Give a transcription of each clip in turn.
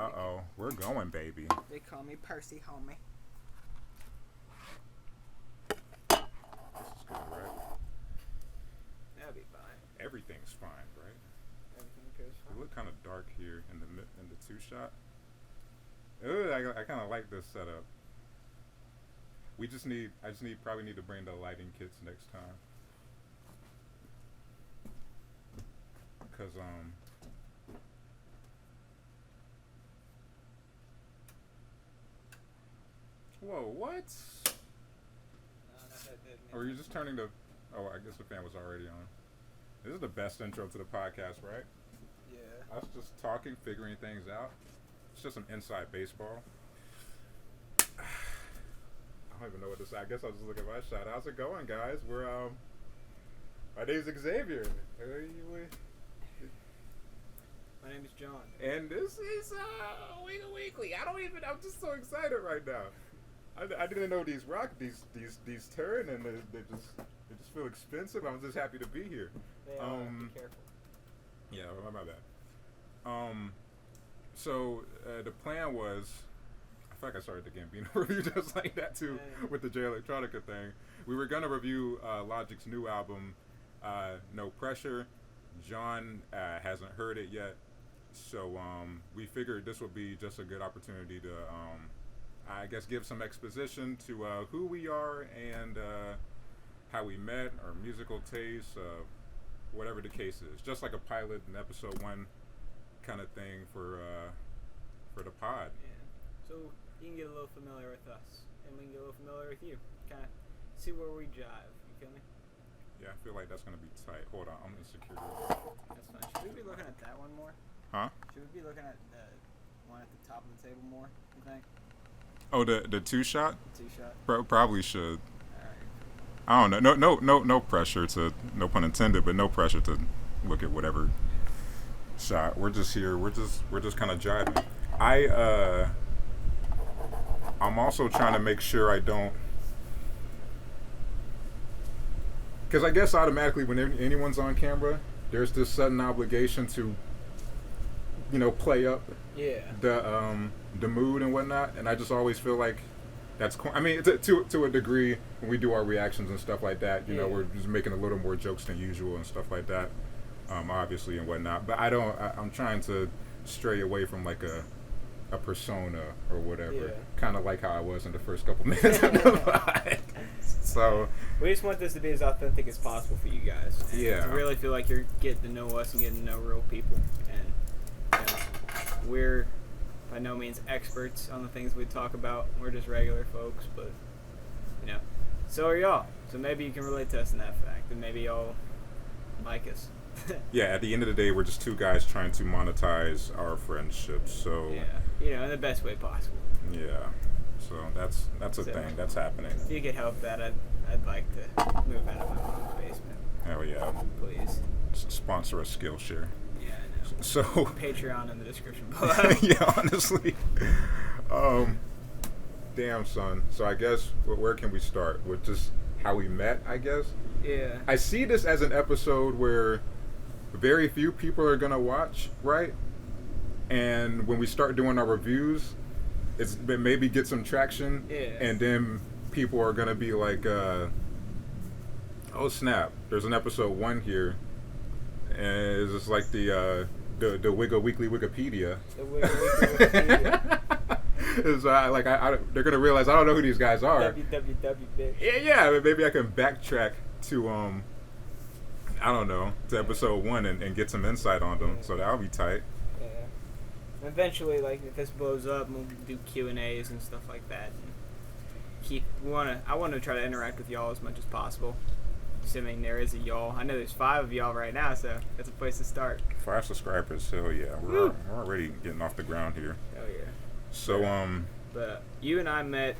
Uh-oh. We're going, baby. They call me Percy, homie. This is good, right? That'll be fine. Everything's fine, right? Everything goes We fine. look kind of dark here in the two shot. Ooh, I kind of like this setup. I just probably need to bring the lighting kits next time. Cause whoa, what? Or are you just turning the? Oh, I guess the fan was already on. This is the best intro to the podcast, right? Yeah. Us just talking, figuring things out. It's just some inside baseball. I don't even know what to say. I guess I'll just look at my shot. How's it going, guys? We're my name's Xavier. My name is Jon. And this is Wigga Weekly. I'm just so excited right now. I didn't know these turn and they just feel expensive. I'm just happy to be here. They are. Be careful. Yeah, my bad. So the plan was, I feel like I started the Gambino review just like that too, with the J Electronica thing. We were gonna review Logic's new album, No Pressure. Jon hasn't heard it yet, so we figured this would be just a good opportunity to, I guess, give some exposition to who we are and how we met, our musical tastes, whatever the case is. Just like a pilot in episode 1 kind of thing for the pod. Yeah. So you can get a little familiar with us, and we can get a little familiar with you. Kind of see where we jive. You feel me? Yeah, I feel like that's gonna be tight. Hold on, I'm insecure. That's fine. Should we be looking at that one more? Huh? Should we be looking at the one at the top of the table more? You think? Oh, the two shot? Two shot. Probably should. Alright. I don't know. No pressure to, no pun intended, but no pressure to look at whatever shot. We're just here. We're just kind of jiving. I'm also trying to make sure I don't, because I guess automatically when anyone's on camera, there's this sudden obligation to, play up the mood and whatnot, and I just always feel like that's I mean, to a degree, when we do our reactions and stuff like that, we're just making a little more jokes than usual and stuff like that, obviously and whatnot. But I'm trying to stray away from like a persona or whatever, kind of like how I was in the first couple minutes of the pod. So we just want this to be as authentic as possible for you guys. And to really feel like you're getting to know us and getting to know real people. And we're by no means experts on the things we talk about. We're just regular folks, but so are y'all. So maybe you can relate to us in that fact, and maybe y'all like us. Yeah, at the end of the day, we're just two guys trying to monetize our friendship. So in the best way possible. Yeah, so that's a thing that's happening. If you could help that, I'd like to move out of my mom's basement. Hell yeah! Please sponsor a Skillshare. Yeah, I know. So Patreon in the description below. Yeah, honestly. Damn, son. So I guess where can we start with just how we met? I guess. Yeah. I see this as an episode where very few people are gonna watch, right? And when we start doing our reviews, it's maybe get some traction, and then people are gonna be like, "Oh snap! There's an episode 1 here," and it's just like the Wigga Weekly Wikipedia. The Wigga Wikipedia. It's they're gonna realize I don't know who these guys are. www bitch. Yeah. Maybe I can backtrack to I don't know, to episode 1 and get some insight on them. So that'll be tight. Yeah. Eventually, if this blows up, we'll do Q&As and stuff like that. And I want to try to interact with y'all as much as possible. Assuming there is a y'all. I know there's 5 of y'all right now, so that's a place to start. 5 subscribers, hell yeah. We're already getting off the ground here. Hell yeah. So, But you and I met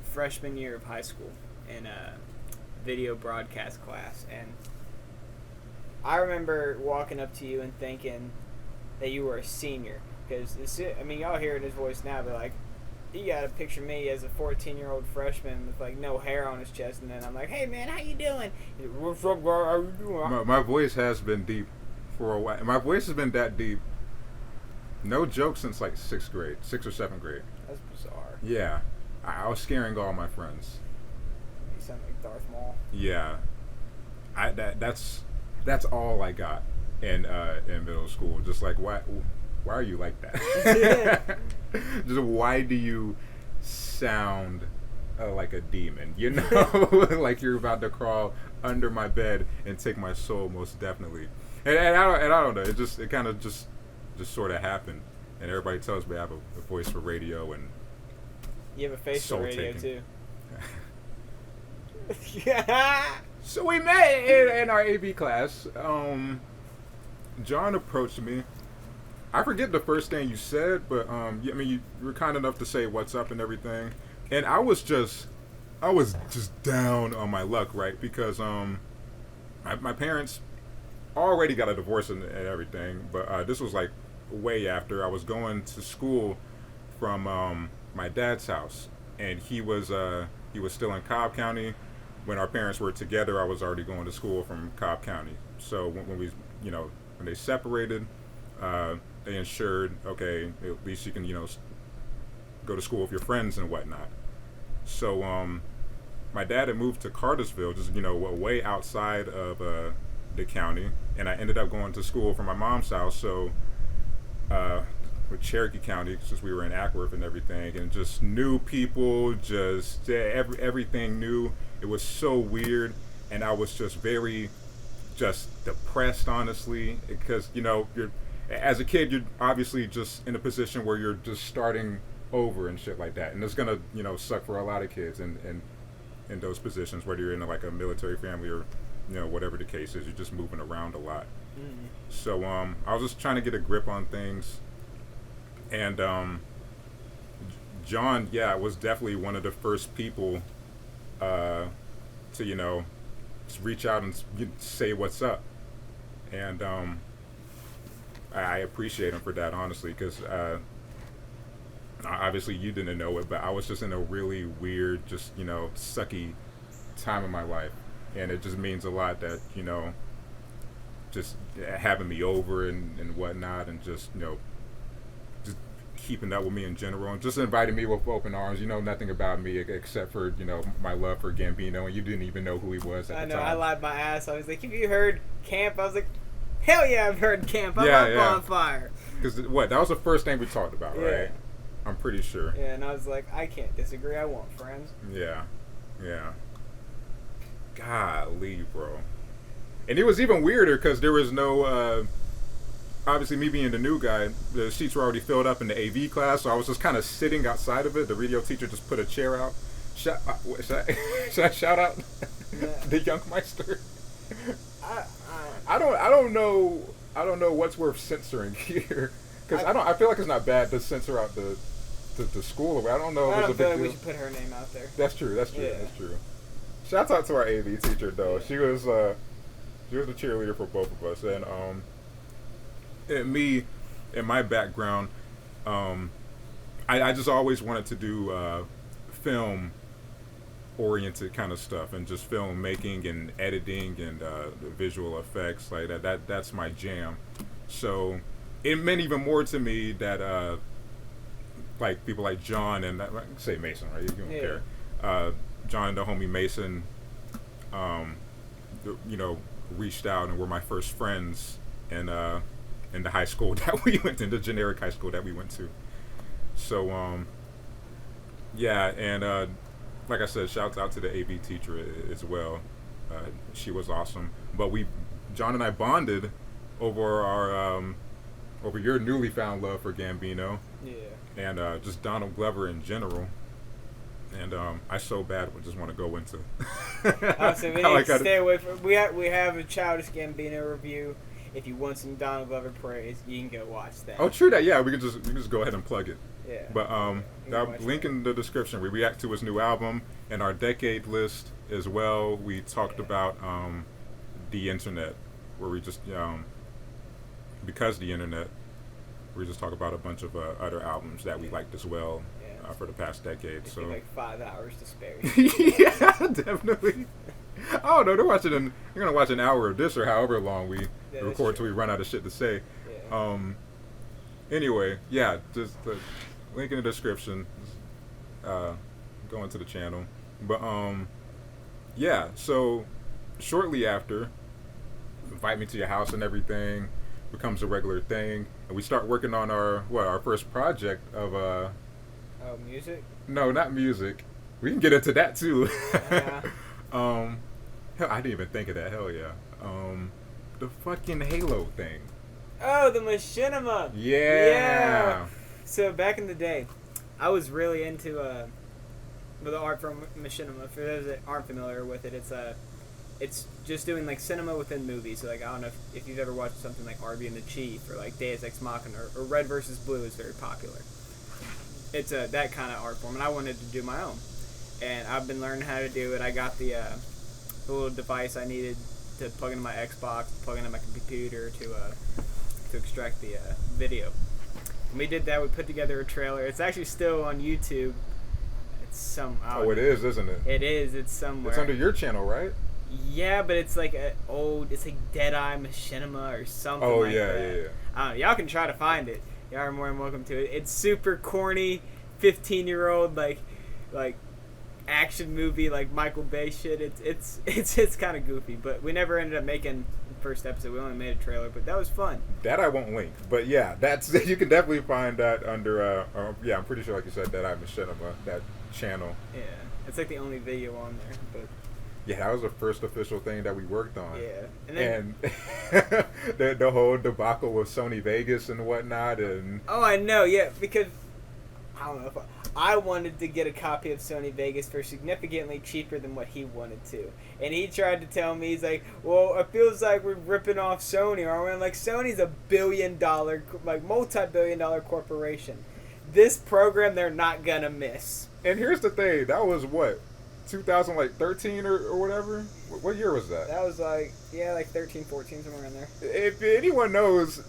freshman year of high school in a video broadcast class, and I remember walking up to you and thinking that you were a senior, because y'all hearing his voice now, but you gotta picture me as a 14-year-old freshman with no hair on his chest, and then I'm like, "Hey man, how you doing?" "What's up, bro? How you doing?" My voice has been deep for a while. My voice has been that deep No joke, since like 6th grade, 6th or 7th grade. That's bizarre. Yeah, I was scaring all my friends. You sound like Darth Maul. Yeah, that's all I got in middle school. Just like, why are you like that? Just why do you sound like a demon? You know, like you're about to crawl under my bed and take my soul, most definitely. And I don't know. It kind of just sort of happened. And everybody tells me I have a voice for radio and you have a face for radio taking. too. Yeah. So we met in our AV class. John approached me. I forget the first thing you said, but I mean, you were kind enough to say what's up and everything. And I was just down on my luck, right? Because my parents already got a divorce and everything, but this was like way after. I was going to school from my dad's house, and he was still in Cobb County. When our parents were together, I was already going to school from Cobb County. So when we, when they separated, they ensured, okay, at least you can, go to school with your friends and whatnot. So my dad had moved to Cartersville, just, way outside of the county, and I ended up going to school from my mom's house. So with Cherokee County, since we were in Ackworth and everything, and just new people, just everything new. It was so weird, and I was just very depressed, honestly, because you're as a kid, you're obviously just in a position where you're just starting over and shit like that, and it's gonna suck for a lot of kids in those positions, whether you're in like a military family or whatever the case is. You're just moving around a lot. Mm-hmm. So I was just trying to get a grip on things, and John, was definitely one of the first people to just reach out and say what's up, and I appreciate him for that, honestly, because obviously you didn't know it, but I was just in a really weird, just sucky time in my life, and it just means a lot that just having me over and whatnot, and just just keeping up with me in general, and just inviting me with open arms. Nothing about me except for my love for Gambino, and you didn't even know who he was at the time. I lied my ass. I was like, have you heard Camp? I was like, hell yeah, I've heard Camp. I'm on Bonfire. Because that was the first thing we talked about, right? I'm pretty sure. Yeah, and I was like, I can't disagree. I want friends. Yeah. Golly, bro. And it was even weirder because there was no, obviously me being the new guy, the seats were already filled up in the AV class, so I was just kind of sitting outside of it. The radio teacher just put a chair out. Should I shout out the Youngmeister? I don't know what's worth censoring here, because I feel like it's not bad to censor out the school. I don't know. I don't feel like we should put her name out there. That's true. That's true. Shouts out to our AV teacher, though. Yeah. She was a cheerleader for both of us, and me, in my background, I just always wanted to do film oriented kind of stuff, and just filmmaking and editing and the visual effects like that's my jam. So it meant even more to me that like people like John and I can say Mason, right? You don't care. John and the homie Mason reached out and were my first friends in the high school that we went to, the generic high school that we went to. So like I said, shouts out to the AV teacher as well. She was awesome. But John and I bonded over our over your newly found love for Gambino. Yeah. And just Donald Glover in general. And I so bad would just want to go into. So we need to stay away from. We have a Childish Gambino review. If you want some Donald Glover praise, you can go watch that. Oh, true that. Yeah, we can just go ahead and plug it. Yeah. But link in the description. We react to his new album and our decade list as well. We talked about the internet, where we just because the internet, we just talk about a bunch of other albums that we liked as well. For the past decade, so like 5 hours to spare. Yeah, definitely. Oh no, you're gonna watch an hour of this or however long we record till we run out of shit to say. Yeah. Anyway, yeah, just the link in the description. Go into the channel. But yeah. So shortly after, invite me to your house and everything becomes a regular thing, and we start working on our first project of Oh, music? no, not music. We can get into that too. Yeah. Hell, I didn't even think of that. Hell yeah. The fucking Halo thing. Oh, the machinima. Yeah. So back in the day, I was really into the art from machinima. For those that aren't familiar with it, it's just doing like cinema within movies. So like I don't know if you've ever watched something like Arby and the Chief or like Deus Ex Machina or Red versus Blue is very popular. It's that kind of art form, and I wanted to do my own. And I've been learning how to do it. I got the little device I needed to plug into my Xbox, plug into my computer to extract the video. And we did that. We put together a trailer. It's actually still on YouTube. It's it is, isn't it? It is. It's somewhere. It's under your channel, right? Yeah, but it's like it's like Deadeye Machinima or something like that. Yeah. I don't know. Y'all can try to find it. Y'all are more than welcome to it. It's super corny, 15-year-old like action movie like Michael Bay shit. It's kind of goofy, but we never ended up making the first episode. We only made a trailer, but that was fun. That I won't link, but yeah, that's you can definitely find that under yeah, I'm pretty sure, like you said, that Machinima, that channel. Yeah, it's like the only video on there, but. Yeah, that was the first official thing that we worked on. Yeah, and the whole debacle with Sony Vegas and whatnot, and I know, yeah, because I don't know if I wanted to get a copy of Sony Vegas for significantly cheaper than what he wanted to, and he tried to tell me, he's like, well, it feels like we're ripping off Sony, aren't we? I'm like, Sony's a billion-dollar, like multi-billion-dollar corporation. This program they're not gonna miss. And here's the thing, that was what, 2013 or whatever? What year was that? That was like 13, 14, somewhere in there. If anyone knows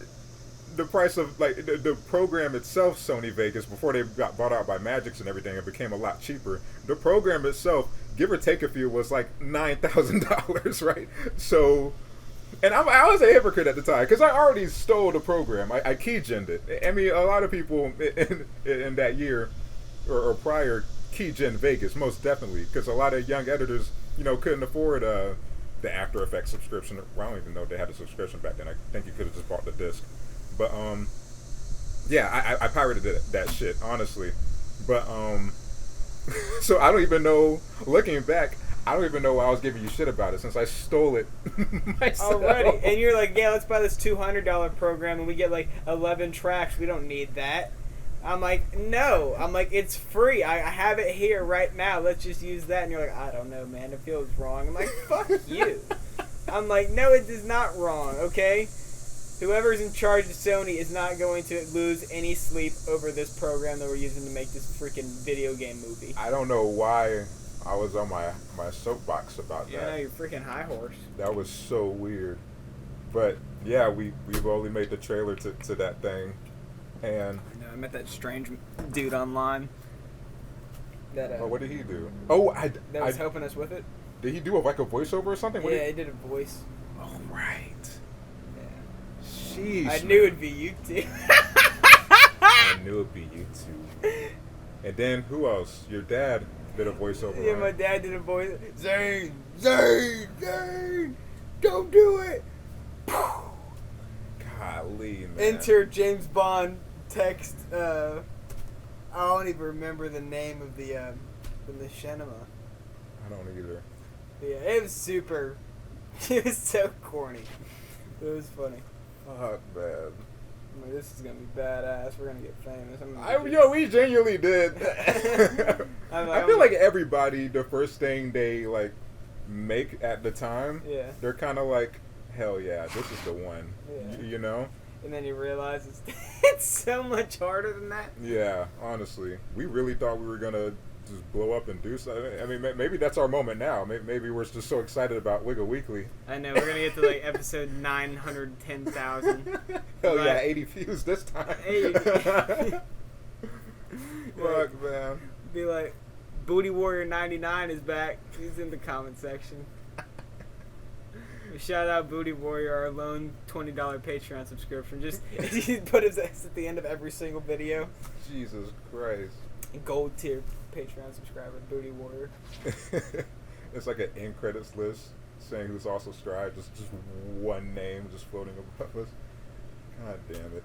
the price of like the program itself, Sony Vegas, before they got bought out by Magix and everything, it became a lot cheaper. The program itself, give or take a few, was like $9,000, right? So, and I was a hypocrite at the time because I already stole the program. I keygened it. I mean, a lot of people in that year or prior keygen Vegas, most definitely, because a lot of young editors, couldn't afford the After Effects subscription. Well, I don't even know if they had a subscription back then. I think you could have just bought the disc. But yeah, I pirated that shit, honestly. But so I don't even know. Looking back, I don't even know why I was giving you shit about it since I stole it myself. Already, and you're like, yeah, let's buy this $200 program and we get like 11 tracks. We don't need that. I'm like, no. I'm like, it's free. I have it here right now. Let's just use that. And you're like, I don't know, man. It feels wrong. I'm like, fuck you. I'm like, no, it is not wrong, okay? Whoever's in charge of Sony is not going to lose any sleep over this program that we're using to make this freaking video game movie. I don't know why I was on my soapbox about that. Yeah, you're freaking high horse. That was so weird. But, yeah, we've only made the trailer to that thing. And I met that strange dude online. That what did he do? that was helping us with it. Did he do a voiceover or something? Yeah, he did a voice. Oh, right. Yeah. Jeez. I knew it'd be you two. I knew it'd be you two. And then who else? Your dad did a voiceover. Yeah, right? my dad did a voice. Zane, don't do it. Golly, man. Enter James Bond text. I don't even remember the name of the machinima. I don't either. But yeah, it was super. It was so corny. It was funny. Fuck, man. I'm like, this is gonna be badass. We're gonna get famous. We genuinely did. I feel like everybody, the first thing they like make at the time, yeah, they're kind of like, hell yeah, this is the one. Yeah. And then you realize it's so much harder than that. Yeah, honestly, we really thought we were gonna just blow up and do something. I mean, maybe that's our moment now. Maybe we're just so excited about Wigga Weekly. I know, we're gonna get to like episode 910,000. Hell yeah, 80 views this time. 80. Fuck, man. Be like, Booty Warrior 99 is back. He's in the comment section. Shout out Booty Warrior, our lone $20 Patreon subscription. Just he put his X at the end of every single video. Jesus Christ. Gold tier Patreon subscriber, Booty Warrior. It's like an end credits list saying who's also subscribed. Just one name just floating above us. God damn it.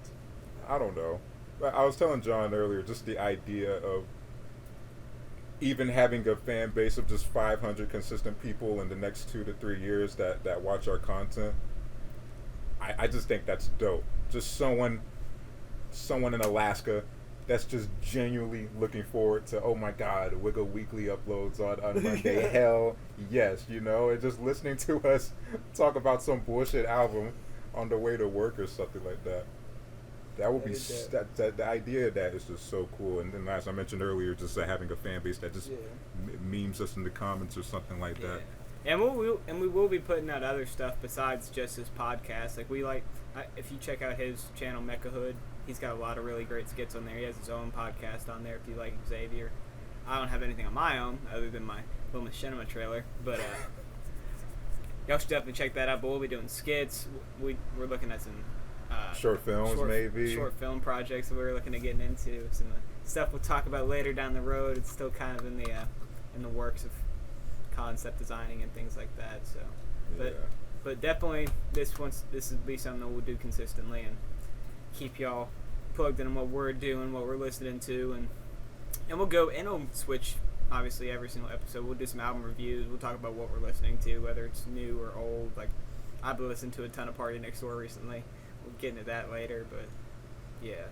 I don't know. I was telling John earlier, just the idea of even having a fan base of just 500 consistent people in the next 2 to 3 years that watch our content. I just think that's dope. Just someone in Alaska that's just genuinely looking forward to, oh my God, Wigga Weekly uploads on Monday. Hell yes, you know, and just listening to us talk about some bullshit album on the way to work or something like that. That would be that the idea of that is just so cool. And then, as I mentioned earlier, just having a fan base that just memes us in the comments or something like that. And we will be putting out other stuff besides just this podcast. Like if you check out his channel, Mecha Hood, he's got a lot of really great skits on there. He has his own podcast on there. If you like Xavier, I don't have anything on my own other than my little machinima trailer, but y'all should definitely check that out. But we'll be doing skits. We're looking at some short films, maybe short film projects that we're looking at getting into. Some stuff we'll talk about later down the road. It's still kind of in the works of concept designing and things like that. So, but definitely this will be something that we'll do consistently and keep y'all plugged in on what we're doing, what we're listening to, and we'll go and we'll switch. Obviously, every single episode we'll do some album reviews. We'll talk about what we're listening to, whether it's new or old. Like I've been listening to a ton of Party Next Door recently. We'll get into that later, but yeah.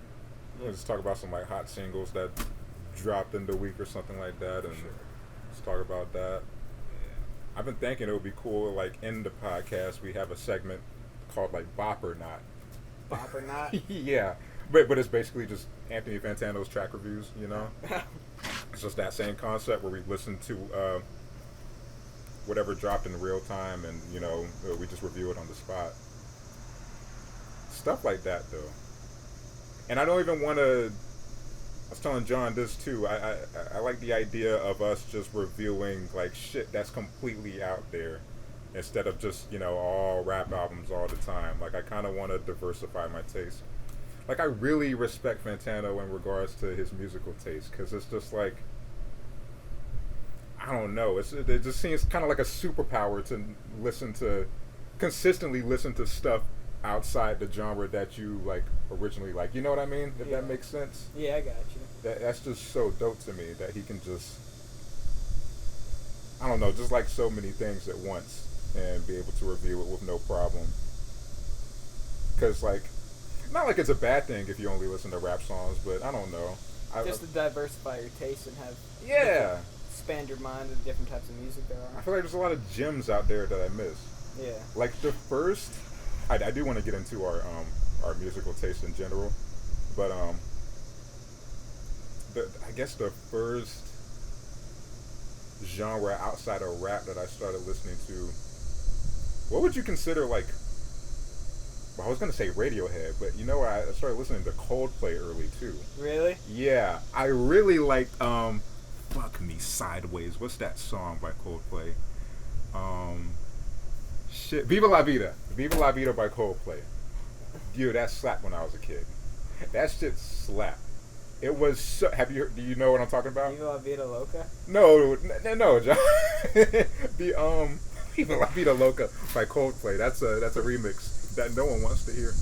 We'll just talk about some like hot singles that dropped in the week or something like that, and just talk about that. I've been thinking it would be cool, like in the podcast, we have a segment called like Bop or Not. Bop or Not? Yeah, but it's basically just Anthony Fantano's track reviews. You know, it's just that same concept where we listen to whatever dropped in real time, and you know we just review it on the spot. Stuff like that, though. And I don't even want to. I was telling John this too. I like the idea of us just reviewing like shit that's completely out there, instead of just all rap albums all the time. Like I kind of want to diversify my taste. Like I really respect Fantano in regards to his musical taste, because it's just like I don't know. It just seems kind of like a superpower to consistently listen to stuff outside the genre that you like originally like. You know what I mean? If that makes sense. Yeah, I got you. That's just so dope to me that he can just, I don't know, just like so many things at once and be able to review it with no problem. Because like, not like it's a bad thing if you only listen to rap songs, but I don't know. Just to diversify your taste and have expand your mind to different types of music there are. I feel like there's a lot of gems out there that I miss. Yeah. Like the first, I do want to get into our musical taste in general, but I guess the first genre outside of rap that I started listening to, what would you consider like? Well, I was gonna say Radiohead, but I started listening to Coldplay early too. Really? Yeah, I really like "Fuck Me Sideways." What's that song by Coldplay? Shit, Viva La Vida by Coldplay. Dude, that slapped when I was a kid. That shit slapped. It was so, do you know what I'm talking about? Viva La Vida Loca? No, John. The Viva La Vida Loca by Coldplay. That's a remix that no one wants to hear.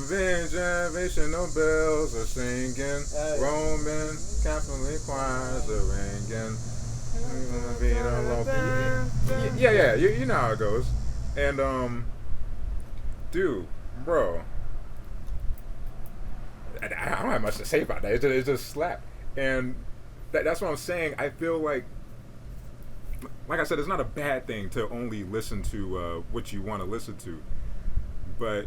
Salvation bells are singing, Roman Catholic choirs are ringing. Yeah, you know how it goes. And dude, bro, I don't have much to say about that. It just slapped, and that's what I'm saying. I feel like I said, it's not a bad thing to only listen to what you want to listen to, but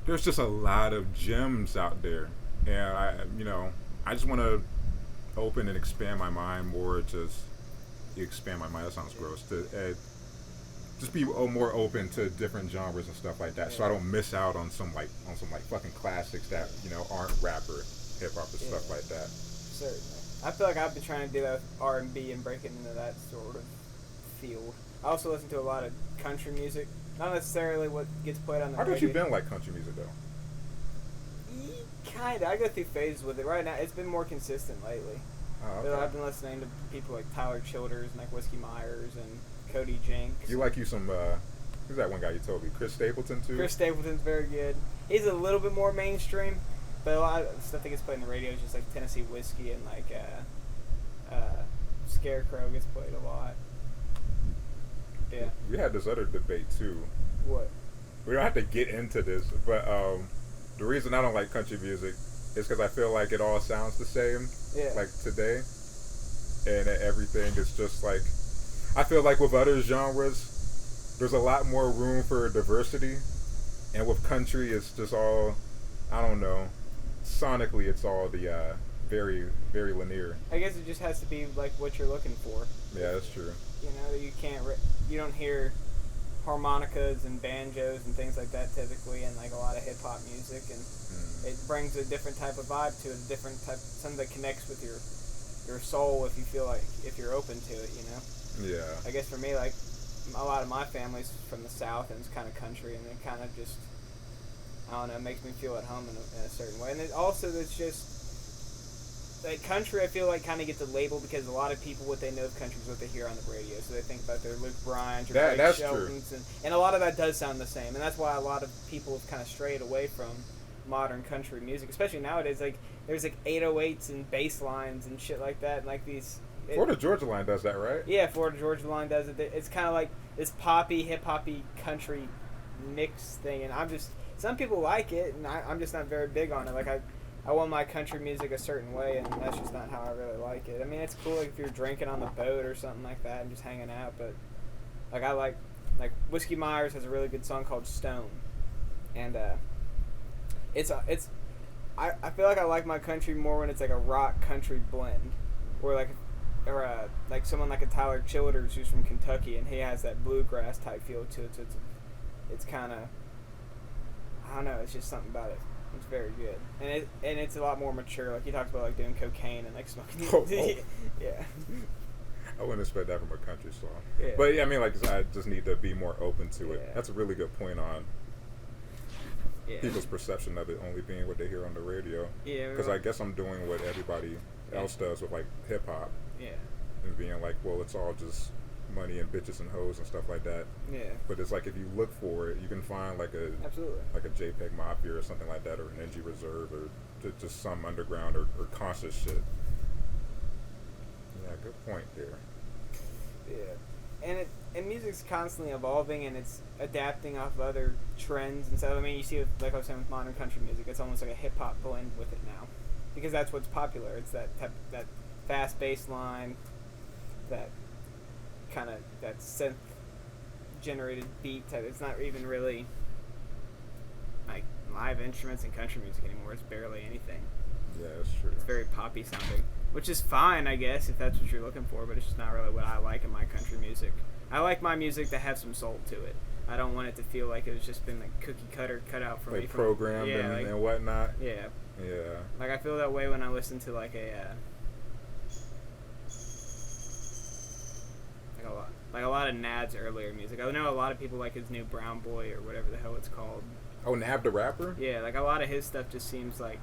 there's just a lot of gems out there, and I just want to open and expand my mind more. Expand my mind. That sounds gross. To just be more open to different genres and stuff like that, so I don't miss out on some fucking classics that aren't rap or hip hop and stuff like that. Certainly, I feel like I've been trying to do R&B and break it into that sort of field. I also listen to a lot of country music. Not necessarily what gets played on the How radio. about you been like country music though? Kinda. I go through phases with it. Right now, it's been more consistent lately. Oh, But okay. I've been listening to people like Tyler Childers and like Whiskey Myers and Cody Jinks. You like you some who's that one guy you told me? Chris Stapleton too? Chris Stapleton's very good. He's a little bit more mainstream, but a lot of stuff that gets played on the radio is just like Tennessee Whiskey and like Scarecrow gets played a lot. Yeah. We had this other debate too. What? We don't have to get into this, but the reason I don't like country music is because I feel like it all sounds the same. Yeah. Like today, and everything is just like, I feel like with other genres, there's a lot more room for diversity, and with country, it's just all, I don't know, sonically, it's all the very, very linear. I guess it just has to be like what you're looking for. Yeah, that's true. You know, you don't hear harmonicas and banjos and things like that typically in like a lot of hip hop music, and it brings a different type of vibe to it, a different type, something that connects with your soul if you feel like, if you're open to it, you know. Yeah. I guess for me, like a lot of my family's from the South and it's kind of country, and it kind of just, I don't know, it makes me feel at home in a certain way. And it also, it's just like country, I feel like kind of gets a label because a lot of people, what they know of country is what they hear on the radio. So they think about their Luke Bryant or Blake That's Sheltons, true. and a lot of that does sound the same. And that's why a lot of people have kind of strayed away from modern country music, especially nowadays. Like there's like 808s and bass lines and shit like that, and like these. Florida Georgia Line does that, right? Yeah, Florida Georgia Line does it. It's kind of like this poppy, hip hoppy country mix thing, and some people like it, and I'm just not very big on it. Like I want my country music a certain way, and that's just not how I really like it. I mean, it's cool like, if you're drinking on the boat or something like that and just hanging out, but like I like Whiskey Myers has a really good song called Stone, and I feel like I like my country more when it's like a rock country blend, or like someone like a Tyler Childers who's from Kentucky and he has that bluegrass type feel to it. So it's kind of, I don't know, it's just something about it. It's very good, and it's a lot more mature. Like he talks about like doing cocaine and like smoking. Oh. Yeah. I wouldn't expect that from a country song. Yeah. But yeah, I mean, like I just need to be more open to it. Yeah. That's a really good point on Yeah. people's perception of it only being what they hear on the radio. Yeah. Because I guess I'm doing what everybody else does with like hip hop. Yeah. And being like, well, it's all just money and bitches and hoes and stuff like that. Yeah. But it's like if you look for it, you can find like Absolutely. a JPEG Mafia or something like that, or an NG Reserve, or just some underground or conscious shit. Yeah, good point there. Yeah. And music's constantly evolving, and it's adapting off of other trends and stuff. I mean, you see, like I was saying with modern country music, it's almost like a hip hop blend with it now, because that's what's popular. It's that fast bass line, that kind of that synth generated beat type. It's not even really like live instruments in country music anymore. It's barely anything. Yeah, that's true. It's very poppy sounding, which is fine, I guess, if that's what you're looking for, but it's just not really what I like in my country music. I like my music to have some soul to it. I don't want it to feel like it's just been like cookie cutter cut out for me. Like programmed and whatnot. Yeah. Yeah. Like I feel that way when I listen to like a lot of Nad's earlier music. I know a lot of people like his new Brown Boy or whatever the hell it's called. Oh, Nav the rapper? Yeah, like a lot of his stuff just seems like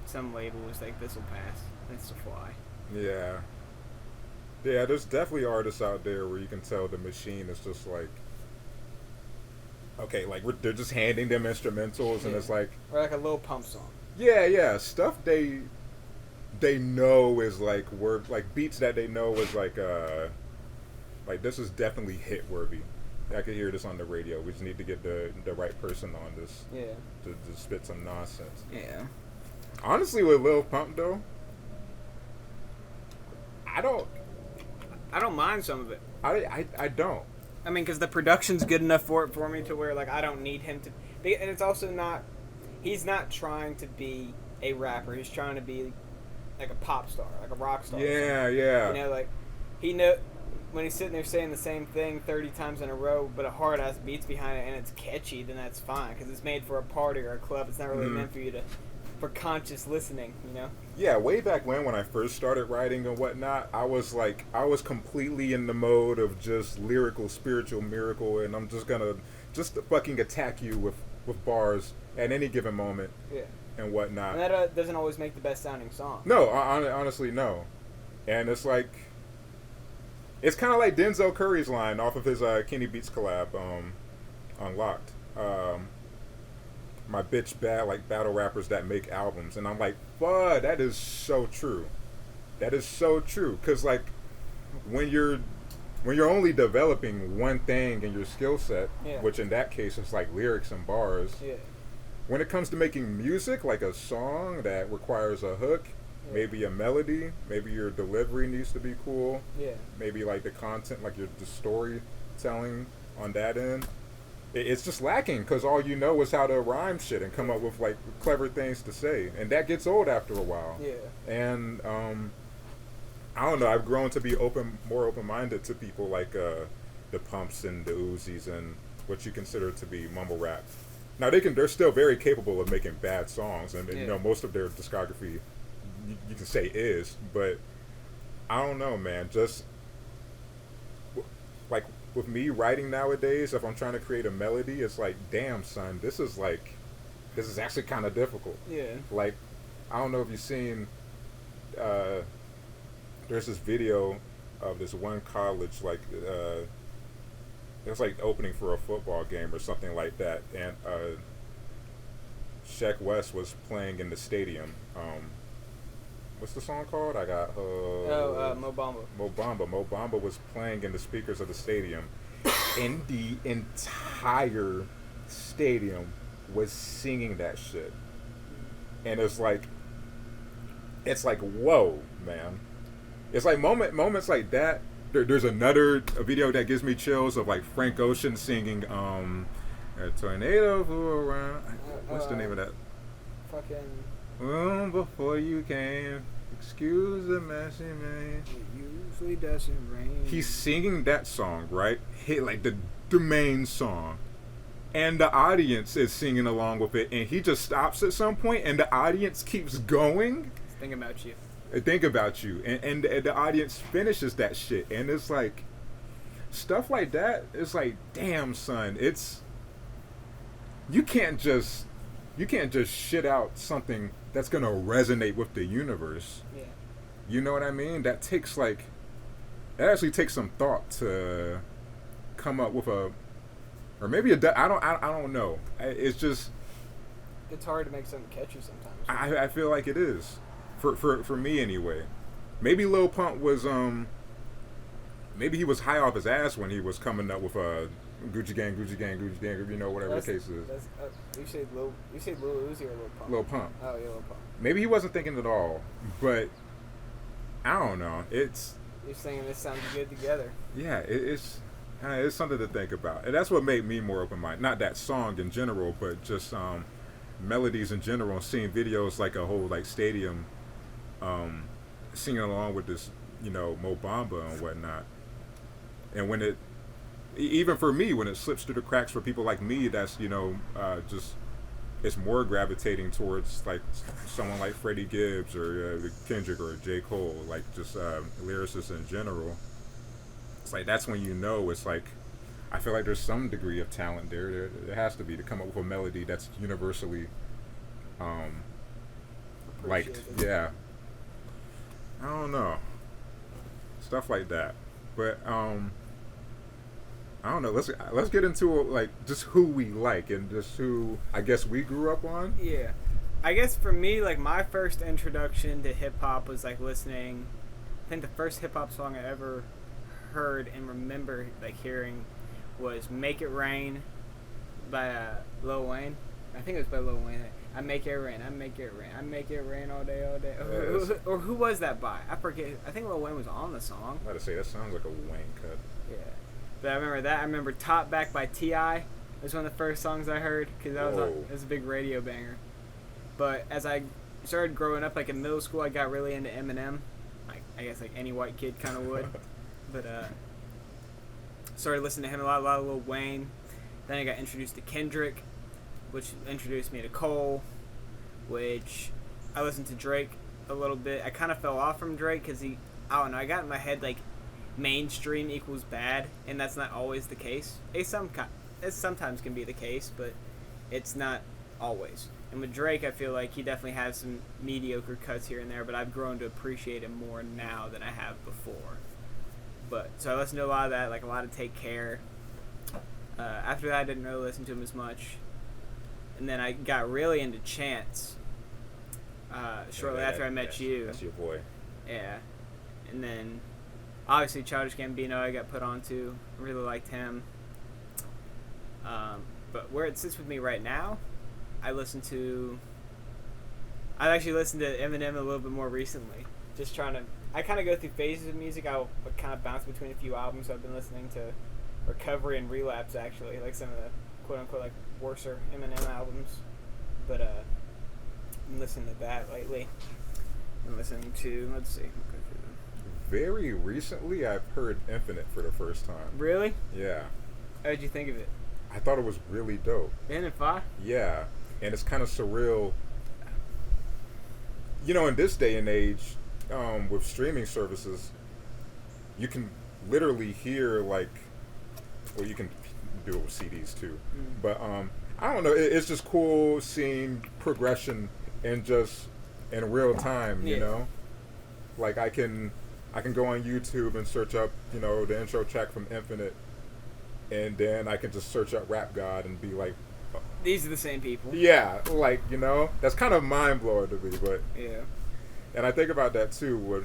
some label was like, this'll pass. This'll fly. Yeah. Yeah, there's definitely artists out there where you can tell the machine is just like, okay, like they're just handing them instrumentals, and it's like, or like a Lil Pump song. Yeah, stuff they know is like work, like beats that they know is like this is definitely hit worthy. I could hear this on the radio. We just need to get the right person on this. Yeah. To spit some nonsense. Yeah. Honestly, with Lil Pump though, I don't mind some of it. I don't. I mean, because the production's good enough for it for me to where like I don't need him to. And it's also not. He's not trying to be a rapper. He's trying to be like a pop star, like a rock star. Yeah. You know, like he know when he's sitting there saying the same thing 30 times in a row, but a hard ass beats behind it and it's catchy, then that's fine because it's made for a party or a club. It's not really meant for you to for conscious listening, you know? Yeah, way back when I first started writing and whatnot, I was completely in the mode of just lyrical, spiritual miracle, and I'm just gonna just fucking attack you with bars at any given moment. Yeah. And whatnot. And that doesn't always make the best sounding song. No, honestly, no. And it's like, it's kind of like Denzel Curry's line off of his Kenny Beats collab, Unlocked. My bitch bad like battle rappers that make albums. And I'm like, fuck, that is so true. That is so true. Because, like, when you're only developing one thing in your skill set, which in that case is like lyrics and bars, when it comes to making music, like a song that requires a hook, maybe a melody, maybe your delivery needs to be cool, maybe like the content, like the storytelling on that end, it's just lacking because all you know is how to rhyme shit and come up with like clever things to say, and that gets old after a while. And I don't know, I've grown to be more open-minded to people like the Pumps and the Uzis and what you consider to be mumble rap. Now they're still very capable of making bad songs, and you know, most of their discography you can say is, but I don't know, man. Just like with me writing nowadays, if I'm trying to create a melody, it's like, damn, son, this is actually kind of difficult. Like, I don't know if you've seen. There's this video of this one college, like it was like opening for a football game or something like that, and Sheck West was playing in the stadium. What's the song called? I got Mo Bamba. Mo Bamba was playing in the speakers of the stadium, and the entire stadium was singing that shit, and it's like, whoa, man. It's like moments like that. There's another video that gives me chills of like Frank Ocean singing "A Tornado Flew Around." What's the name of that? Fucking. Before you came, excuse the messy man. It usually doesn't rain. He's singing that song, right? Hit like the main song, and the audience is singing along with it, and he just stops at some point, and the audience keeps going. Think about you. Think about you, and the audience finishes that shit, and it's like stuff like that. It's like, damn, son, you can't just shit out something that's gonna resonate with the universe. You know what I mean? That actually takes some thought to come up with or maybe I don't know. It's hard to make something catchy sometimes. I feel like it is. For me anyway. Maybe Lil Pump was maybe he was high off his ass when he was coming up with Gucci Gang, you know, whatever the case is. You said Lil Uzi or Lil Pump? Lil Pump. Oh yeah, Lil Pump. Maybe he wasn't thinking at all, but I don't know. You're saying this sounds good together. Yeah, it's something to think about, and that's what made me more open-minded. Not that song in general, but just melodies in general. Seeing videos like a whole like stadium. Singing along with this, you know, Mo Bamba and whatnot, and when it, even for me, when it slips through the cracks for people like me, that's, you know, just it's more gravitating towards like someone like Freddie Gibbs or Kendrick or J. Cole, like just lyricists in general. It's like that's when you know it's like, I feel like there's some degree of talent there. There has to be, to come up with a melody that's universally liked. Yeah. I don't know. Stuff like that. But I don't know. Let's get into like just who we like and just who I guess we grew up on. Yeah. I guess for me, like my first introduction to hip hop was like listening, I think the first hip hop song I ever heard and remember like hearing was "Make It Rain" by Lil Wayne. I think it was by Lil Wayne. I make it rain, I make it rain, I make it rain all day, all day. Or who was that by? I forget. I think Lil Wayne was on the song. I'm about to say, that sounds like a Wayne cut. Yeah. But I remember that. I remember Top Back by T.I. It was one of the first songs I heard because it was a big radio banger. But as I started growing up, like in middle school, I got really into Eminem. Like, I guess like any white kid kind of would. But started listening to him a lot of Lil Wayne. Then I got introduced to Kendrick, which introduced me to Cole. which I listened to Drake a little bit. I kind of fell off from Drake because I don't know, I got in my head like mainstream equals bad, and that's not always the case. It sometimes can be the case, but it's not always. And with Drake, I feel like he definitely has some mediocre cuts here and there, but I've grown to appreciate him more now than I have before. But so I listened to a lot of that, like a lot of Take Care. After that, I didn't really listen to him as much. And then I got really into Chance shortly after I met you. That's your boy. Yeah. And then, obviously, Childish Gambino I got put onto. I really liked him. But where it sits with me right now, I've actually listened to Eminem a little bit more recently. Just trying to... I kind of go through phases of music. I'll kind of bounce between a few albums. So I've been listening to Recovery and Relapse, actually. Like some of the quote-unquote like worser Eminem albums. But I'm listening to that lately. I'm listening to... Let's see. Very recently, I've heard Infinite for the first time. Really? Yeah. How did you think of it? I thought it was really dope. Infinite Fire? Yeah. And it's kind of surreal. You know, in this day and age, with streaming services, you can literally hear, like, well, you can do it with CDs too. But I don't know. It's just cool seeing progression in real time, you know? Like, I can go on YouTube and search up, you know, the intro track from Infinite, and then I can just search up Rap God and be like, these are the same people. yeah, like, you know, that's kind of mind blowing to me, but yeah. And I think about that too. When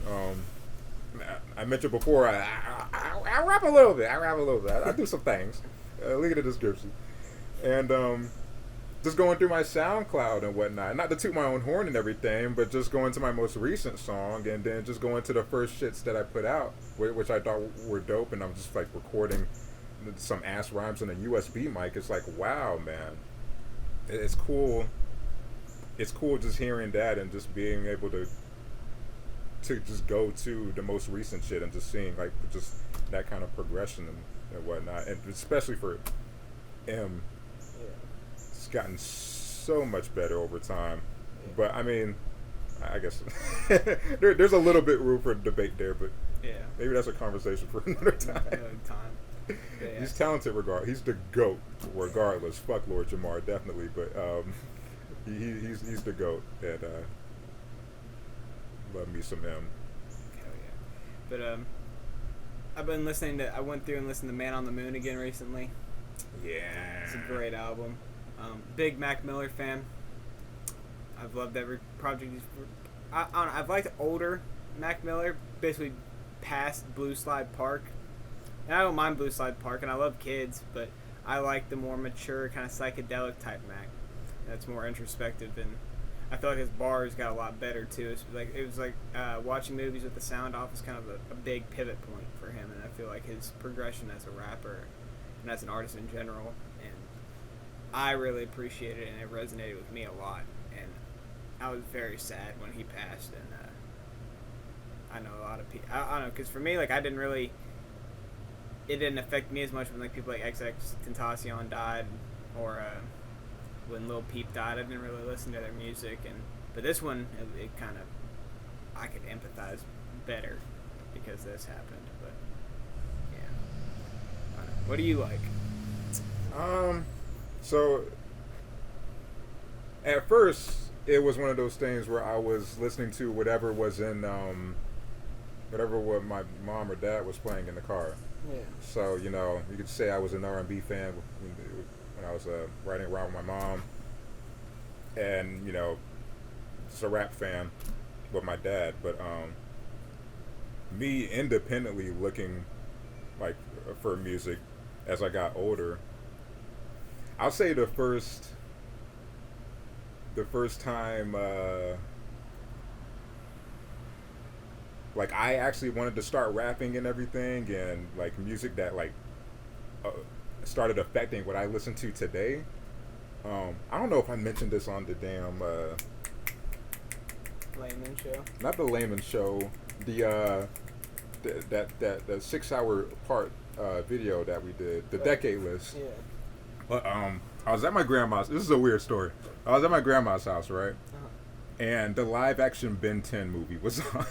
I mentioned before, I rap a little bit. I do some things. Look at the description, and just going through my SoundCloud and whatnot. Not to toot my own horn and everything, but just going to my most recent song, and then just going to the first shits that I put out, which I thought were dope, and I'm just like recording some ass rhymes on a USB mic. It's like, wow, man, it's cool. It's cool just hearing that and just being able to just go to the most recent shit and just seeing like just that kind of progression and whatnot, and especially for M, it's gotten so much better over time. But I mean, I guess there's a little bit room for debate there, but maybe that's a conversation for another time. Yeah. He's talented he's the GOAT regardless. Fuck Lord Jamar, definitely, but he's the GOAT, and love me some M. Hell yeah. But I've been I went through and listened to Man on the Moon again recently. Yeah. It's a great album. Big Mac Miller fan. I've loved every project I don't know, I've liked older Mac Miller, basically past Blue Slide Park. And I don't mind Blue Slide Park, and I love Kids, but I like the more mature, kind of psychedelic type Mac. That's more introspective, and I feel like his bars got a lot better too. It was like watching movies with the sound off is kind of a big pivot point for him, and I feel like his progression as a rapper and as an artist in general, and I really appreciated it, and it resonated with me a lot. And I was very sad when he passed, and I know a lot of people. I don't know, because for me, like, it didn't affect me as much when like people like XX Tentacion died, or when Lil Peep died. I didn't really listen to their music, but this one, it kind of, I could empathize better because this happened. But yeah, I don't know. What do you like? So at first it was one of those things where I was listening to whatever was in what my mom or dad was playing in the car. Yeah. So, you know, you could say I was an R&B fan when I was riding around with my mom, and, you know, just a rap fan with my dad. But me independently looking like for music as I got older, I'll say the first time like I actually wanted to start rapping and everything, and like music that like started affecting what I listen to today. I don't know if I mentioned this on the damn Layman Show. Not the Layman Show. The 6-hour part video that we did, the decade list. Yeah. But I was at my grandma's. This is a weird story. I was at my grandma's house, right? Uh-huh. and the live action Ben 10 movie was on.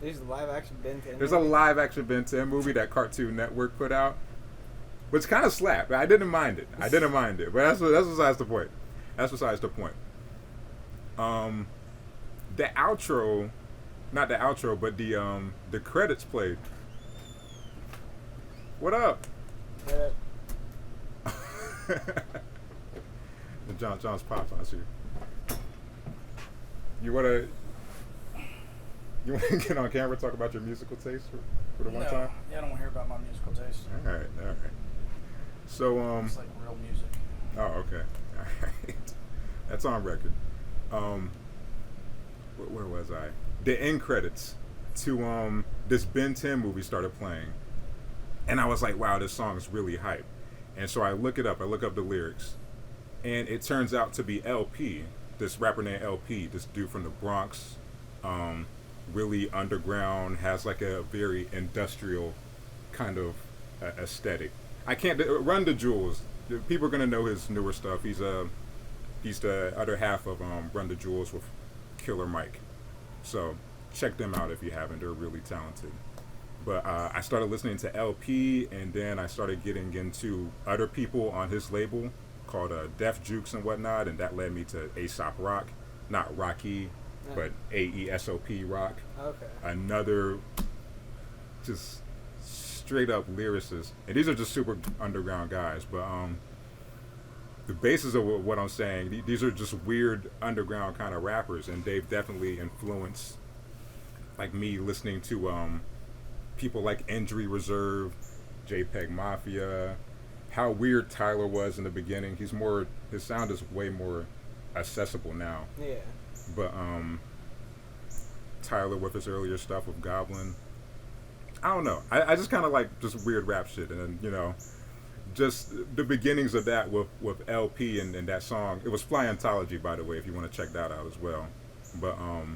There's a live action Ben 10. There's a live action Ben 10 movie that Cartoon Network put out, which kind of slapped. I didn't mind it. But that's besides the point. That's besides the point. The outro, not the outro, but the credits played. What up? Yeah. John's pops on you. You wanna get on camera and talk about your musical taste for the one time? Yeah, I don't want to hear about my musical taste. All right. So It's like real music. Oh, okay. All right. That's on record. Where was I? The end credits to this Ben 10 movie started playing, and I was like, wow, this song is really hype. And so I look it up. I look up the lyrics, and it turns out to be LP. This rapper named LP, this dude from the Bronx, really underground, has like a very industrial kind of aesthetic. I can't Run the Jewels. People are gonna know his newer stuff. He's the other half of Run the Jewels with Killer Mike. So check them out if you haven't. They're really talented. But I started listening to LP, and then I started getting into other people on his label called Def Jukes and whatnot, and that led me to Aesop Rock, not Rocky, but AESOP Rock. Okay. Another just straight up lyricist, and these are just super underground guys. But the basis of what I'm saying, these are just weird underground kind of rappers, and they've definitely influenced like me listening to people like Injury Reserve, JPEG Mafia. How weird Tyler was in the beginning. His sound is way more accessible now. Yeah. But Tyler with his earlier stuff with Goblin, I don't know. I just kind of like just weird rap shit, and then, just the beginnings of that with LP and that song. It was Flyantology, by the way, if you want to check that out as well. But I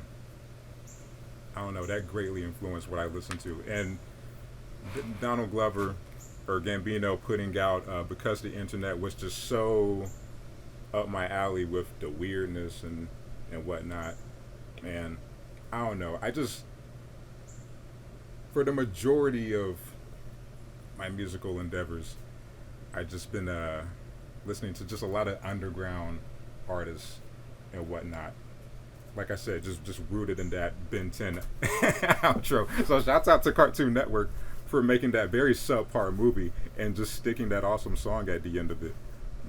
don't know. That greatly influenced what I listened to, and Donald Glover or Gambino putting out Because the Internet was just so up my alley with the weirdness and whatnot. Man, I don't know. I just, for the majority of my musical endeavors, I've just been listening to just a lot of underground artists and whatnot. Like I said, just rooted in that Ben 10 outro. So shouts out to Cartoon Network for making that very subpar movie and just sticking that awesome song at the end of it.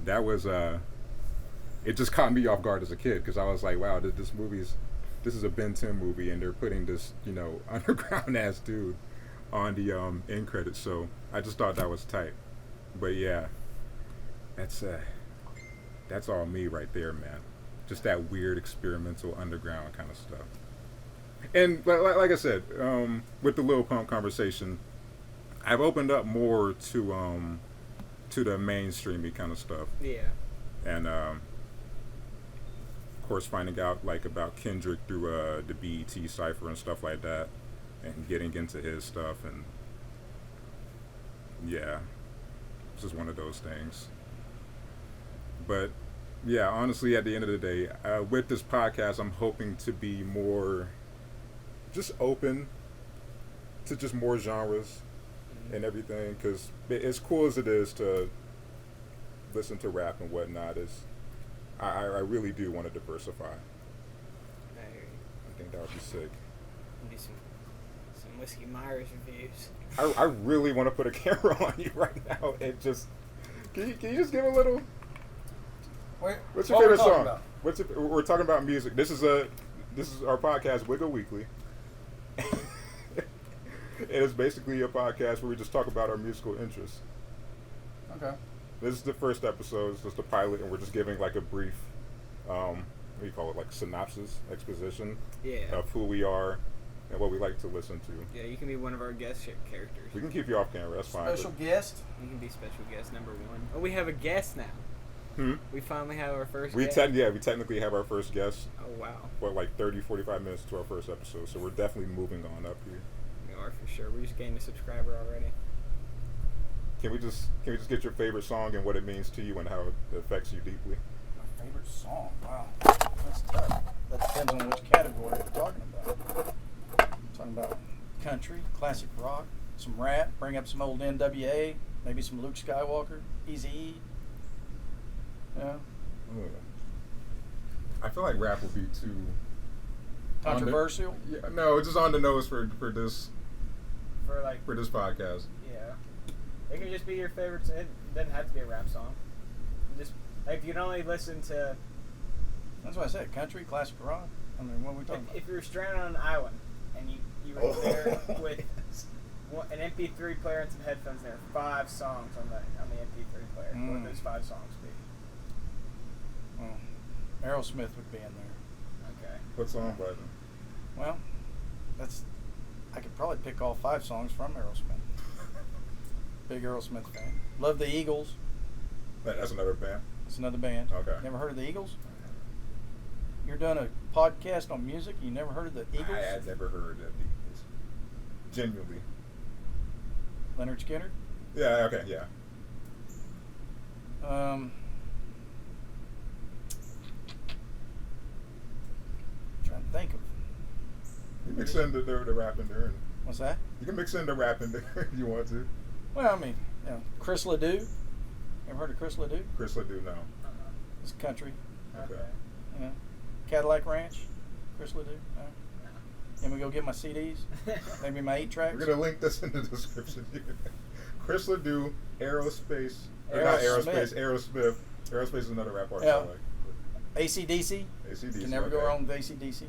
That was it just caught me off guard as a kid, because I was like, wow, this is a Ben 10 movie, and they're putting this underground ass dude on the end credits. So I just thought that was tight. But yeah, that's all me right there, man. Just that weird experimental underground kind of stuff. And like I said, with the Lil Pump conversation, I've opened up more to the mainstreamy kind of stuff. Yeah. And of course, finding out like about Kendrick through the BET cipher and stuff like that, and getting into his stuff, and yeah, it's just one of those things. But yeah, honestly, at the end of the day, with this podcast, I'm hoping to be more just open to just more genres and everything, because as cool as it is to listen to rap and whatnot, I really do want to diversify. I think that would be sick. Do some Whiskey Myers reviews. I really want to put a camera on you right now and just can you just give a little. What's your favorite song? We're talking about music. This is our podcast, Wigga Weekly. It is basically a podcast where we just talk about our musical interests. Okay. This is the first episode. It's just a pilot, and we're just giving like a brief, what do you call it, like synopsis, exposition of who we are and what we like to listen to. Yeah, you can be one of our guest characters. We can keep you off camera. That's fine. Special guest. You can be special guest number 1. Oh, we have a guest now. We finally have our first guest. We technically have our first guest. Oh, wow. What, like 30-45 minutes to our first episode, so we're definitely moving on up here. We are for sure. We just gained a subscriber already. Can we just get your favorite song and what it means to you and how it affects you deeply? My favorite song? Wow. That's tough. that depends on which category we're talking about. Talking about country, classic rock, some rap, bring up some old NWA, maybe some Luke Skywalker, Eazy-E. Yeah. I feel like rap would be too Controversial. Yeah, no, it's just on the nose for this For this podcast. Yeah. It can just be your favorite. It doesn't have to be a rap song. Just like if you can only listen to. That's what I said. Country, classic rock. I mean, what are we talking about? If you were stranded on an island and you were there with an MP3 player and some headphones, and there are 5 songs on the MP3 player. What would those 5 songs be? Well, Aerosmith would be in there. Okay. What song by them? Well, I could probably pick all 5 songs from Aerosmith. Big Aerosmith fan. Love the Eagles. That's another band? It's another band. Okay. Never heard of the Eagles? You're doing a podcast on music? You never heard of the Eagles? I had never heard of the Eagles. Genuinely. Leonard Skinner? Yeah, okay, yeah. Trying to think of. You mix in the rap in there. What's that? You can mix in the rap in there if you want to. Well, I mean, Chris Ledoux. Ever heard of Chris Ledoux? Chris Ledoux, no. It's country. Okay. Yeah. Cadillac Ranch. Chris Ledoux. No. Can we go get my CDs? Maybe my 8 tracks? We're going to link this in the description here. Chris Ledoux, Aerosmith. Aerosmith. Aerosmith is another rap artist. Yeah. I like. AC/DC. AC/DC. You can never go wrong with AC/DC.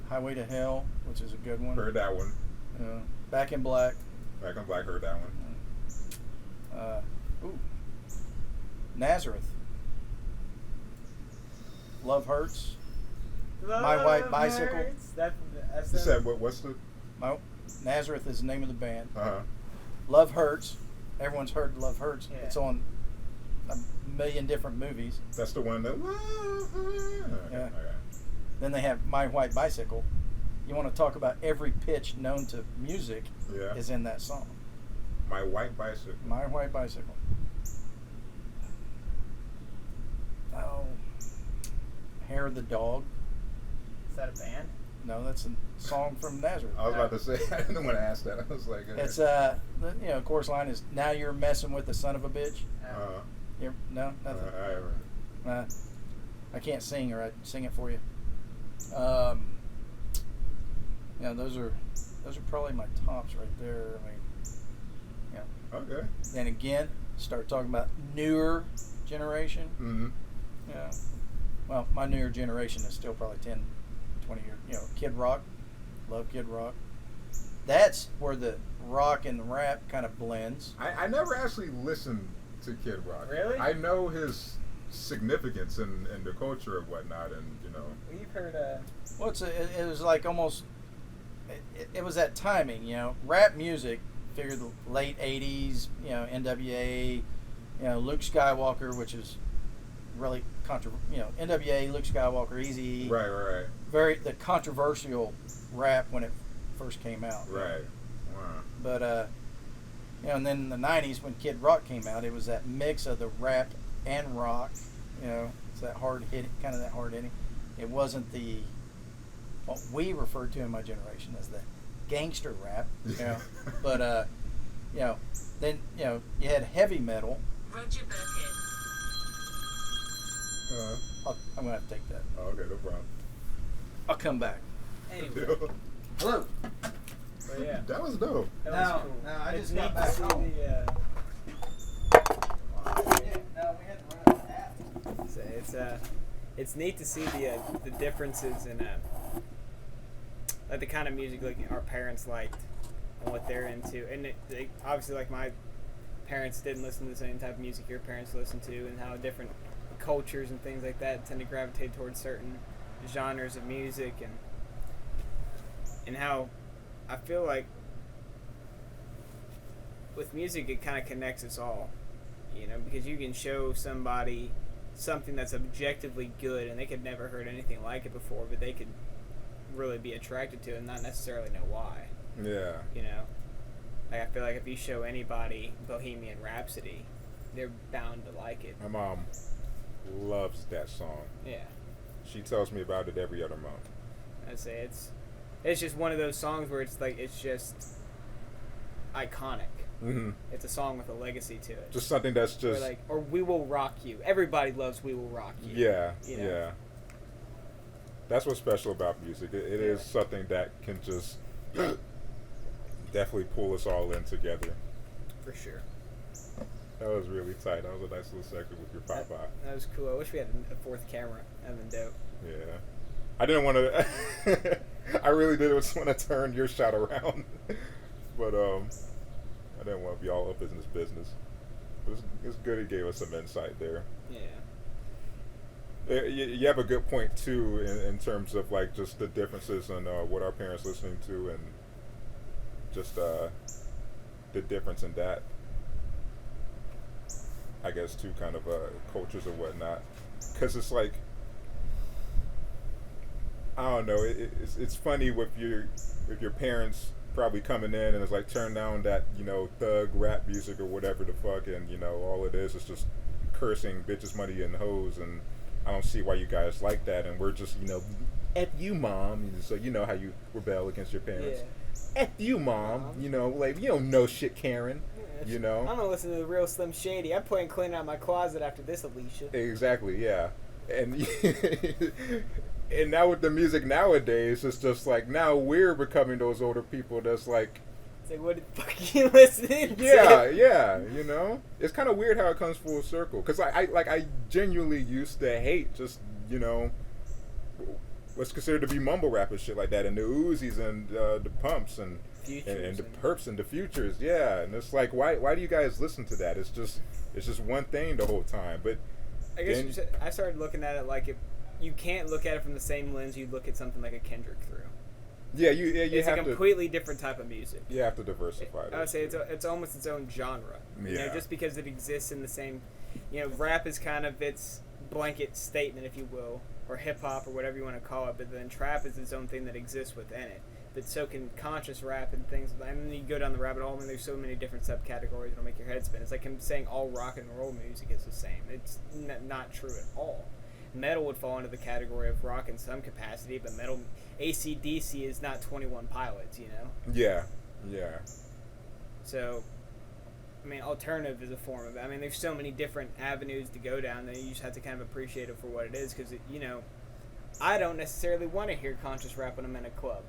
Highway to Hell, which is a good one. Heard that one. Back in Black. Back in Black, heard that one. Nazareth. Love Hurts. Love My White Bicycle. Hurts. That's You said what's the? No, Nazareth is the name of the band. Uh-huh. Love Hurts. Everyone's heard Love Hurts. Yeah. It's on a million different movies. That's the one that. Yeah. Okay. Then they have My White Bicycle. You want to talk about every pitch known to music Yeah. is in that song. My White Bicycle. My White Bicycle. Oh. Hair of the Dog. Is that a band? No, that's a song from Nazareth. I was about to say, I didn't want to ask that. I was like, It's chorus line is "Now you're messing with the son of a bitch." No, nothing. I can't sing, or I'd sing it for you. Those are probably my tops right there. I mean, Okay. Then again, start talking about newer generation. Mm-hmm. Yeah. Well, my newer generation is still probably 10, 20 years. Kid Rock. Love Kid Rock. That's where the rock and the rap kind of blends. I never actually listened to Kid Rock. Really? I know his significance in the culture and whatnot, and You've heard Well, it was like almost. It was that timing, Rap music, figure the late '80s, NWA, Luke Skywalker, which is really NWA, Luke Skywalker, Eazy-E. Right. The controversial rap when it first came out. Right. Wow. But and then in the '90s when Kid Rock came out, it was that mix of the rap and rock. It's that hard hitting, kind of that hard hitting. It wasn't what we refer to in my generation as the gangster rap. But then you had heavy metal. Roger Burkett. I'm gonna have to take that. Oh, okay, no problem. I'll come back. anyway. Hello. But yeah. That was dope. That was No, cool. no, I It's just got neat back to see home. the, No, we had to run out of that. it's neat to see the differences in like the kind of music like our parents liked and what they're into, and they obviously like my parents didn't listen to the same type of music your parents listened to, and how different cultures and things like that tend to gravitate towards certain genres of music, and how I feel like with music it kind of connects us all, because you can show somebody something that's objectively good and they could never heard anything like it before, but they could really be attracted to it and not necessarily know why. Yeah. Like I feel like if you show anybody Bohemian Rhapsody, they're bound to like it. My mom loves that song. Yeah. She tells me about it every other month. I'd say it's just one of those songs where it's like it's just iconic. Mm-hmm. It's a song with a legacy to it. Just something that's just or We Will Rock You. Everybody loves We Will Rock You. Yeah, you know? yeah. That's what's special about music. It is something that can just definitely pull us all in together. For sure. That was really tight. That was a nice little segment with your papa. That was cool. I wish we had a fourth camera. That'd been dope. Yeah. I didn't want to. I really did just want to turn your shot around, but I didn't want to be all up in this business. It's good he gave us some insight there. Yeah. You have a good point too in terms of like just the differences in what our parents listening to and just the difference in that. I guess too, kind of cultures or whatnot, because it's like. I don't know. It's funny with your parents probably coming in and it's like turn down that thug rap music or whatever the fuck, and all it is just cursing, bitches, money, and hoes, and I don't see why you guys like that, and we're just F you, mom. So you know how you rebel against your parents. Yeah. F you, mom. Like you don't know shit, Karen. I'm gonna listen to the real Slim Shady. I'm putting cleaning out my closet after this, Alicia. Exactly. Yeah. And. And now with the music nowadays, it's just like now we're becoming those older people that's like... It's like, what the fuck are you listening to? Yeah, It's kind of weird how it comes full circle. Because I genuinely used to hate just, what's considered to be mumble rap and shit like that. And the Uzis and the Pumps and the Perps and the Futures. Yeah, and it's like, why do you guys listen to that? It's just one thing the whole time. But I guess I started looking at it like you can't look at it from the same lens you look at something like a Kendrick through. Yeah, it's a completely different type of music. You have to diversify it. I would say it's almost its own genre. Yeah. Just because it exists in the same, rap is kind of its blanket statement, if you will, or hip hop or whatever you want to call it. But then trap is its own thing that exists within it. But so can conscious rap and things. And then you go down the rabbit hole, and there's so many different subcategories that'll make your head spin. It's like him saying all rock and roll music is the same. It's not true at all. Metal would fall into the category of rock in some capacity, but metal, AC/DC is not 21 Pilots, Yeah. So, alternative is a form of it. There's so many different avenues to go down that you just have to kind of appreciate it for what it is, because, I don't necessarily want to hear conscious rap when I'm in a club.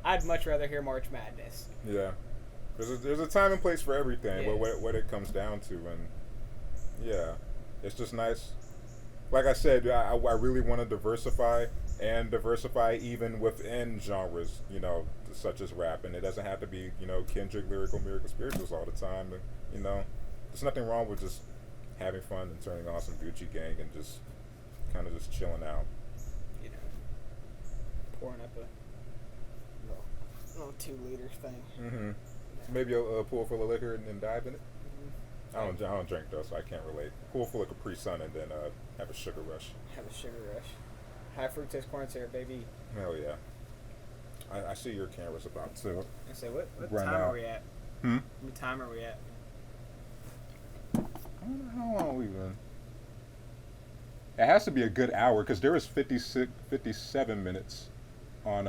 I'd much rather hear March Madness. Yeah. There's a time and place for everything, what it comes down to, and, yeah, it's just nice. Like I said, I really want to diversify even within genres, such as rap. And it doesn't have to be, Kendrick, lyrical, spirituals all the time. And, there's nothing wrong with just having fun and turning on some Gucci Gang and just kind of just chilling out. Pouring up a little 2-liter thing. Mm-hmm. Maybe a pool full of liquor and dive in it. I don't drink though, so I can't relate. Pool full of Capri Sun and then have a sugar rush. High fructose corn syrup, baby. Hell yeah. I see your camera's about to. I say, what run time out. are we at? What time are we at? I don't know how long we've been. It has to be a good hour because there was 57 minutes on.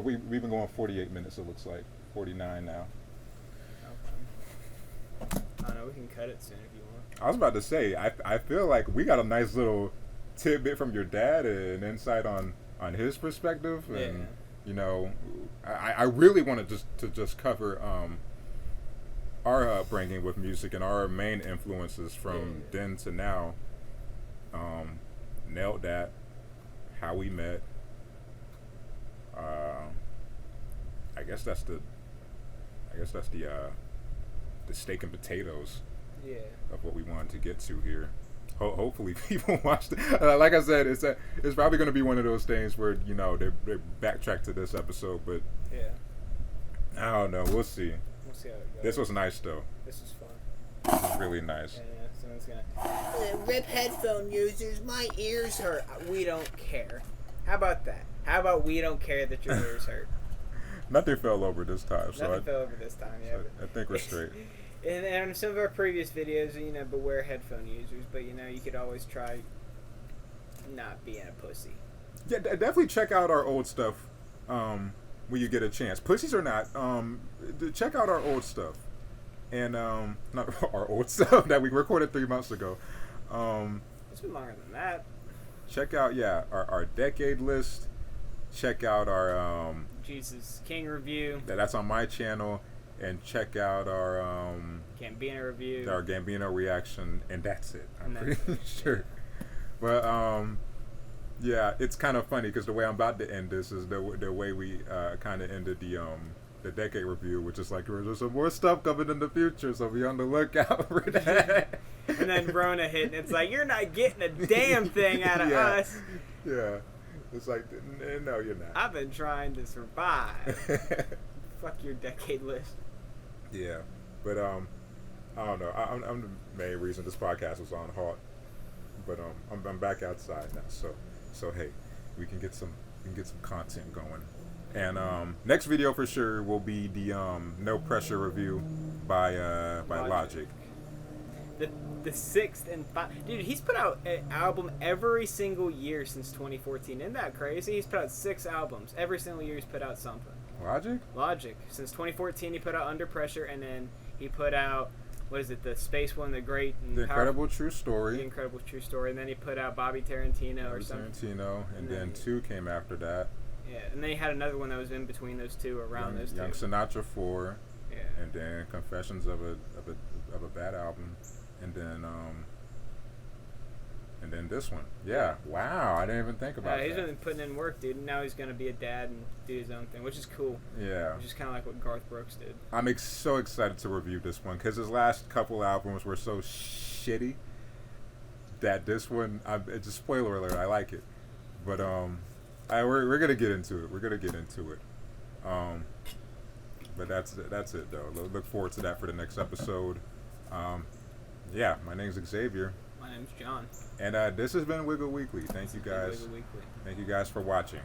We've been going 48 minutes. It looks like 49 now. I don't know, we can cut it soon if you want. I was about to say, I feel like we got a nice little tidbit from your dad and insight on his perspective, and I really wanted to just cover our upbringing with music and our main influences from then to now. Nailed that, how we met. I guess that's the steak and potatoes of what we wanted to get to here. Hopefully people watched it. Like I said, it's probably going to be one of those things where they backtrack to this episode, but I don't know. We'll see. We'll see how it goes. This was nice though. This is fun. This is really nice. Yeah. Someone's gonna rip headphone users. My ears hurt. We don't care. How about that? How about we don't care that your ears hurt? Nothing fell over this time. Nothing fell over this time, yeah. So I think we're straight. And some of our previous videos, beware headphone users, but you could always try not being a pussy. Yeah, definitely check out our old stuff when you get a chance. Pussies or not, check out our old stuff. And not our old stuff that we recorded 3 months ago. It's been longer than that. Check out our decade list. Check out our Jesus King review. that's on my channel, and check out our Gambino review. Our Gambino reaction, and that's it. I'm And pretty sure. But yeah, it's kind of funny because the way I'm about to end this is the way we kind of ended the decade review, which is like there's some more stuff coming in the future, so be on the lookout for that. And then Rona hit, and it's like, you're not getting a damn thing out of us. Yeah, it's like, no, you're not. I've been trying to survive. Fuck your decade list. Yeah, but I don't know. I'm the main reason this podcast was on halt, but I'm back outside now, so hey, we can get some content going. And next video for sure will be the No Pressure review by Logic. The sixth and dude, he's put out an album every single year since 2014. Isn't that crazy? He's put out 6 albums every single year. He's put out something. Logic. Since 2014, he put out Under Pressure, and then he put out, what is it? The Space One, The Great, and The Incredible True Story. The Incredible True Story, and then he put out Bobby Tarantino or something. And then 2 came after that. Yeah, and then he had another one that was in between those two, around those two. Young Sinatra 4. Yeah. And then Confessions of a Bad Album, and then this one. Yeah. Wow. I didn't even think about that. He's been putting in work, dude. And now he's gonna be a dad and do his own thing, which is cool. Yeah. Which is kind of like what Garth Brooks did. I'm so excited to review this one because his last couple albums were so shitty that this one, it's a spoiler alert. I like it, but we're gonna get into it. But that's it though. Look forward to that for the next episode. Yeah, my name's Xavier. My name's John. And this has been Wigga Weekly. Thank you guys. Wigga Weekly. Thank you guys for watching.